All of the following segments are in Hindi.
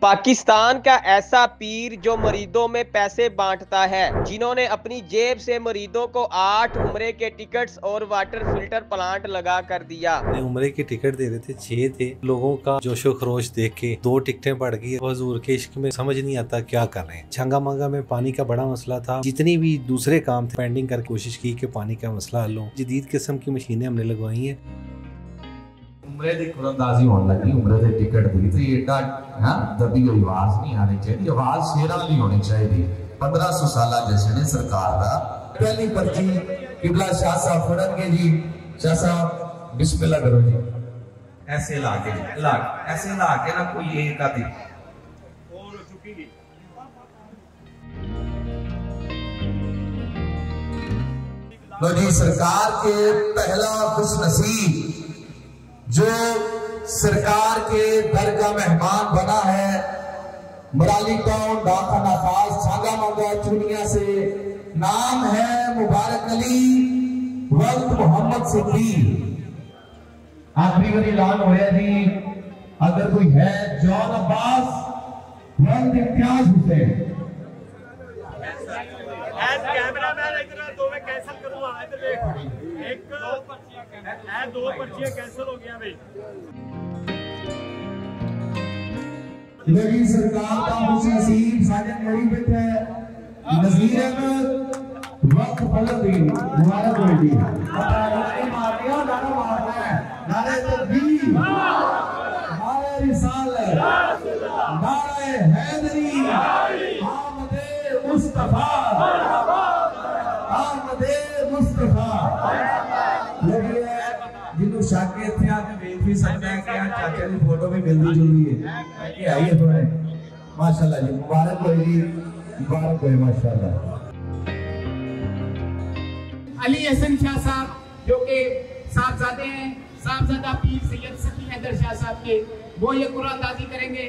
पाकिस्तान का ऐसा पीर जो मरीजों में पैसे बांटता है, जिन्होंने अपनी जेब से मरीजों को 8 उम्रे के टिकट्स और वाटर फिल्टर प्लांट लगा कर दिया। उम्रे के टिकट दे रहे थे, 6 थे। लोगों का जोशो खरोश देख के 2 टिकटें बढ़ गई। हुजूर के इश्क में समझ नहीं आता क्या कर रहे हैं। छंगा मंगा में पानी का बड़ा मसला था। जितनी भी दूसरे काम थे पेंडिंग कर कोशिश की कि पानी का मसला हल हो। जदीद किस्म की मशीनें हमने लगवाई हैं। उम्रे दी कुरानदाजी होने लगी, उम्रे दे टिकट दी तो एडा दबी हुई आवाज नहीं आनी चाहिए, आवाज शेरां दी होनी चाहिए। 1500 साल जश्न सरकार दा पहली पर्ची किबला शाह साहब फड़नगे जी। शाह साहब बिस्मिल्लाह करो जी। ऐसे ला के ऐसे ला के ना कोई एक आती और चुकी लो जी। सरकार के पहला खुशनसीब जो सरकार के दर का मेहमान बना है, मराली टाउन डाकखाना खास छांगा मंगा चुनिया से, नाम है मुबारक अली वक्त मोहम्मद सिद्दीक। आखिरी बार ऐलान होया जी, अगर कोई है जॉन अब्बास वक्त इम्तियाज हुसैन। कैमरामैन इधर दो में कैंसिल करूंगा, इधर देख एक दो पर्चियां कैंसिल हो गया भाई। लगी सरकार का खुशनसीब साजन मरी बैठा है नज़ीर अहमद वक्त फलदीन मुबारक हो जी। नारे मारिया, नारा मारना है, नारे तकबीर, नारे रिसालत, नारे हैदरी, आमदे मुस्तफा, आमदे मुस्तफा। लगी है जिन्हों शाके थे आके देख भी सकता है कि चाचा की फोटो भी मिलती जुलती है कि आई है थोड़े। माशाल्लाह जी, मुबारक हो जी, मुबारक हो माशाल्लाह। अली हसन शाह साहब जो कि साहबजादे हैं, साहबजादा पीर सैयद सकी हैदर शाह साहब के, वो ये कुरानदाजी करेंगे।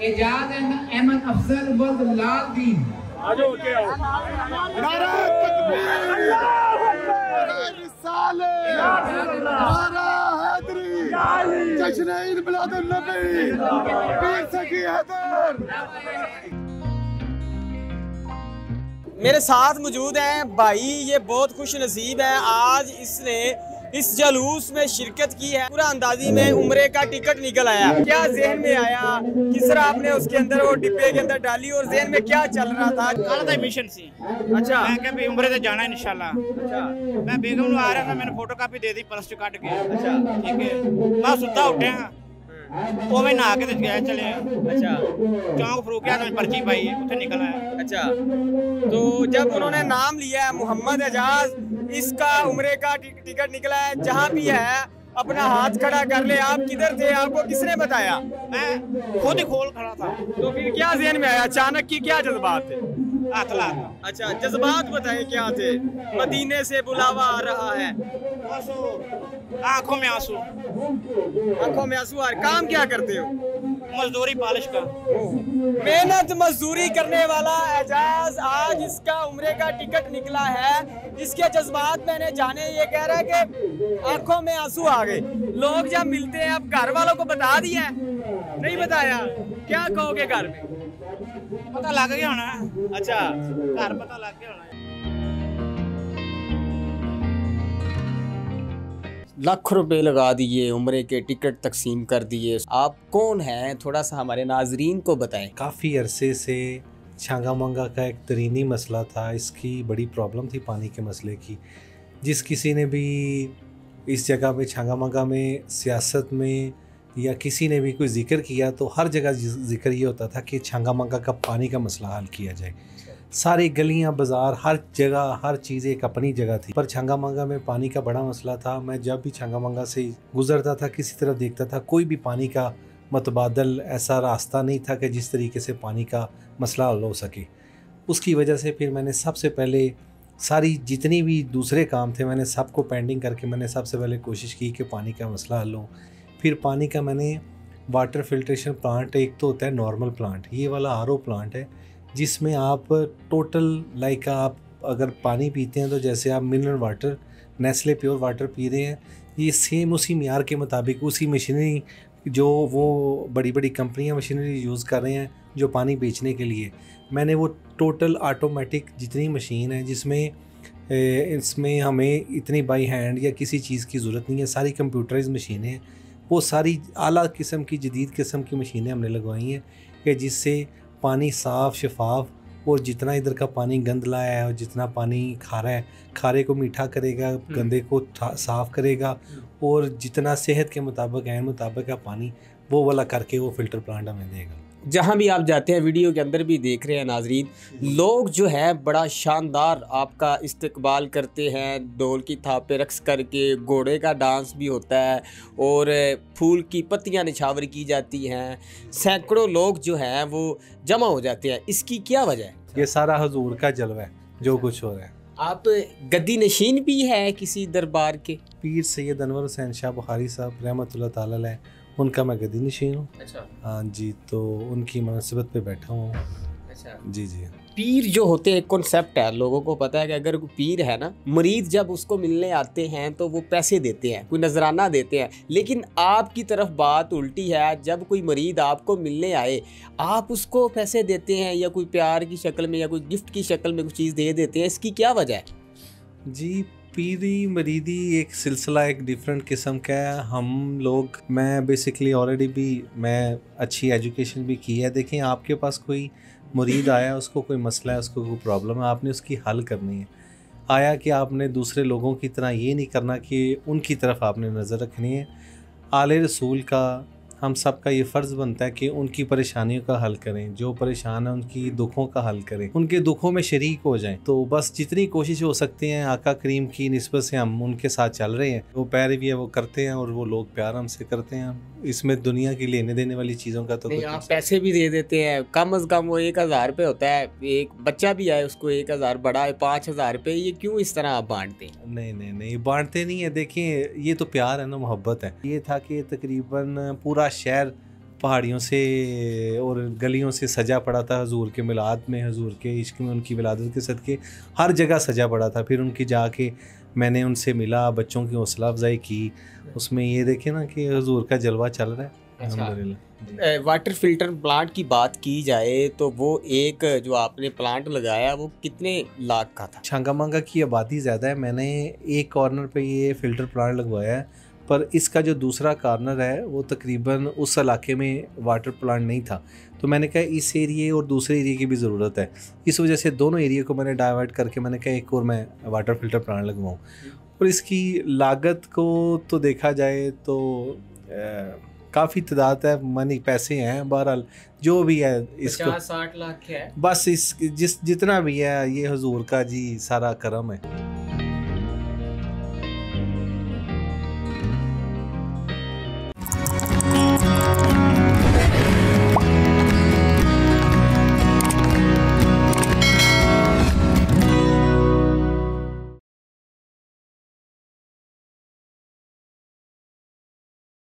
एजाज अहमद अफजल वल्द लाल दीन आजो के आओ। नारा तकबीर, नारा रिसालत, नारा हैदरी, जश्न ईद मिलादुन नबी, पीर सकी हैदर। मेरे साथ मौजूद हैं भाई, ये बहुत खुश नसीब है, आज इसने इस जलूस में शिरकत की है। पूरा अंदाजी में उम्रे का टिकट निकल आया। क्या जहन में आया, किस तरह आपने उसके अंदर वो डिब्बे के अंदर डाली और जहन में क्या चल रहा था? कल दा मिशन सी। अच्छा, मैं क्या भी उम्रे ते जाना है इंशाल्लाह। अच्छा, मैं बेगम नु आ रहा था, मैंने फोटो कॉपी दे दी पर्स च कट के। अच्छा, ठीक है, मैं सुता उठा वो मैं नहा के गया चले। अच्छा, चौंक फरूकिया तो पर्ची पाई उठे निकल आया। अच्छा, तो जब उन्होंने नाम लिया है मोहम्मद एजाज, इसका उम्रे का टिकट निकला है, जहाँ भी है अपना हाथ खड़ा कर ले। आप किधर थे, आपको किसने बताया? मैं खुद ही खोल खड़ा था। तो फिर क्या ज़हन में आया, अचानक की क्या जज्बात थे? हाथ ला। अच्छा, जज्बात बताए क्या थे? मदीने से बुलावा आ रहा है, आंखों में आंसू, आंखों में आंसू आ रहे। काम क्या करते हो? मजदूरी पालिश का। मेहनत मजदूरी करने वाला एजाज, आज इसका उम्रे का टिकट निकला है। इसके जज्बात मैंने जाने, ये कह रहा है कि आंखों में आंसू आ गए। लोग जब मिलते हैं, अब घर वालों को बता दिया? नहीं बताया, क्या कहोगे घर में? पता लग गया होना। अच्छा, घर पता लग गया होना। लाख रुपए लगा दिए, उम्रे के टिकट तकसीम कर दिए। आप कौन हैं, थोड़ा सा हमारे नाजरीन को बताएं। काफ़ी अरसे से छांगा मंगा का एक तरीनी मसला था। इसकी बड़ी प्रॉब्लम थी पानी के मसले की। जिस किसी ने भी इस जगह पे छांगा मंगा में, सियासत में या किसी ने भी कोई जिक्र किया तो हर जगह जिक्र ये होता था कि छांगा मंगा का पानी का मसला हल किया जाए। सारी गलियां, बाज़ार, हर जगह हर चीज़ एक अपनी जगह थी। पर छांगा मंगा में पानी का बड़ा मसला था। मैं जब भी छांगा मंगा से गुज़रता था, किसी तरफ देखता था, कोई भी पानी का मतबादल ऐसा रास्ता नहीं था कि जिस तरीके से पानी का मसला हल हो सके। उसकी वजह से फिर मैंने सबसे पहले सारी जितनी भी दूसरे काम थे, मैंने सबको पेंडिंग करके मैंने सबसे पहले कोशिश की कि पानी का मसला हल हो। फिर पानी का मैंने वाटर फिल्ट्रेशन प्लांट, एक तो होता है नॉर्मल प्लांट, ये वाला आरओ प्लांट है जिसमें आप टोटल लाइक आप अगर पानी पीते हैं तो जैसे आप mineral water, Nestle pure water P रहे हैं, ये सेम उसी मियार के मुताबिक उसी मशीनरी जो वो बड़ी बड़ी कंपनियां मशीनरी यूज़ कर रहे हैं जो पानी बेचने के लिए, मैंने वो टोटल ऑटोमेटिक जितनी मशीन है जिसमें इसमें हमें इतनी बाई हैंड या किसी चीज़ की ज़रूरत नहीं है, सारी कंप्यूटराइज मशीनें हैं, वो सारी आला किस्म की जदीद किस्म की मशीनें हमने लगवाई हैं कि जिससे पानी साफ़ शफाफ और जितना इधर का पानी गंद लाया है और जितना पानी खारा है, खारे को मीठा करेगा, गंदे को साफ़ करेगा और जितना सेहत के मुताबिक ऐन मुताबिक का पानी वो वाला करके वो फ़िल्टर प्लांट हमें देगा। जहाँ भी आप जाते हैं, वीडियो के अंदर भी देख रहे हैं नाजरीन, लोग जो है बड़ा शानदार आपका इस्तकबाल करते हैं, ढोल की थापे रक्स करके, घोड़े का डांस भी होता है और फूल की पत्तियाँ निछावर की जाती हैं, सैकड़ों लोग जो हैं वो जमा हो जाते हैं। इसकी क्या वजह है? ये सारा हुजूर का जलवा है जो कुछ हो रहा है। आप गद्दी नशीन भी है किसी दरबार के? पीर सैयद अनवर हुसैन शाह बुखारी साहब रहमतुल्लाह ताला अलैह, उनका मैं गद्दी नशीन हूँ। अच्छा। हाँ जी, तो उनकी मुनासिबत पे बैठा हूँ। अच्छा जी जी। पीर जो होते हैं, कॉन्सेप्ट है, लोगों को पता है कि अगर कोई पीर है ना, मरीज जब उसको मिलने आते हैं तो वो पैसे देते हैं, कोई नजराना देते हैं, लेकिन आपकी तरफ बात उल्टी है। जब कोई मरीज आपको मिलने आए आप उसको पैसे देते हैं या कोई प्यार की शक्ल में या कोई गिफ्ट की शक्ल में कुछ चीज़ दे देते हैं, इसकी क्या वजह है? जी, पीरी मरीदी एक सिलसिला एक डिफरेंट किस्म का है। हम लोग, मैं बेसिकली ऑलरेडी भी मैं अच्छी एजुकेशन भी की है। देखें, आपके पास कोई मुरीद आया, उसको कोई मसला है, उसको कोई प्रॉब्लम है, आपने उसकी हल करनी है। आया कि आपने दूसरे लोगों की तरह ये नहीं करना कि उनकी तरफ आपने नज़र रखनी है। आले रसूल का, हम सब का ये फ़र्ज़ बनता है कि उनकी परेशानियों का हल करें, जो परेशान है उनकी दुखों का हल करें, उनके दुखों में शरीक हो जाएं। तो बस जितनी कोशिश हो सकती है आका करीम की निस्बत से हम उनके साथ चल रहे हैं। वो पैरवी है वो करते हैं और वो लोग प्यार हमसे करते हैं। इसमें दुनिया की लेने देने वाली चीज़ों का तो नहीं, कुछ आप पैसे भी दे देते हैं, कम अज़ कम वो 1000 रुपये होता है, एक बच्चा भी आए उसको 1000, बड़ा है 5000 रुपये, ये क्यों इस तरह आप बांटते हैं? नहीं बांटते नहीं है। देखिए, ये तो प्यार है ना, मोहब्बत है। ये था कि तकरीबन पूरा शहर पहाड़ियों से और गलियों से सजा पड़ा था हुजूर के मिलाद में, हुजूर के इश्क में, उनकी विलादत के सदके हर जगह सजा पड़ा था। फिर उनकी जाके मैंने उनसे मिला, बच्चों की हौसला अफजाई की, उसमें ये देखे ना कि हुजूर का जलवा चल रहा है। अच्छा, वाटर फिल्टर प्लांट की बात की जाए तो वो एक जो आपने प्लांट लगाया वो कितने लाख का था? छांगामांगा की आबादी ज़्यादा है, मैंने एक कॉर्नर पे ये फ़िल्टर प्लांट लगवाया है, पर इसका जो दूसरा कॉर्नर है वो तकरीबन उस इलाके में वाटर प्लांट नहीं था। तो मैंने कहा इस एरिए और दूसरे एरिए की भी ज़रूरत है, इस वजह से दोनों एरिए को मैंने डाइवर्ट करके मैंने कहा एक और मैं वाटर फिल्टर प्लांट लगवाऊँ। और इसकी लागत को तो देखा जाए तो काफ़ी तादाद है, मनी पैसे हैं, बहरहाल जो भी है इसको 50-60 लाख है। बस जितना भी है ये हुजूर का जी सारा करम है।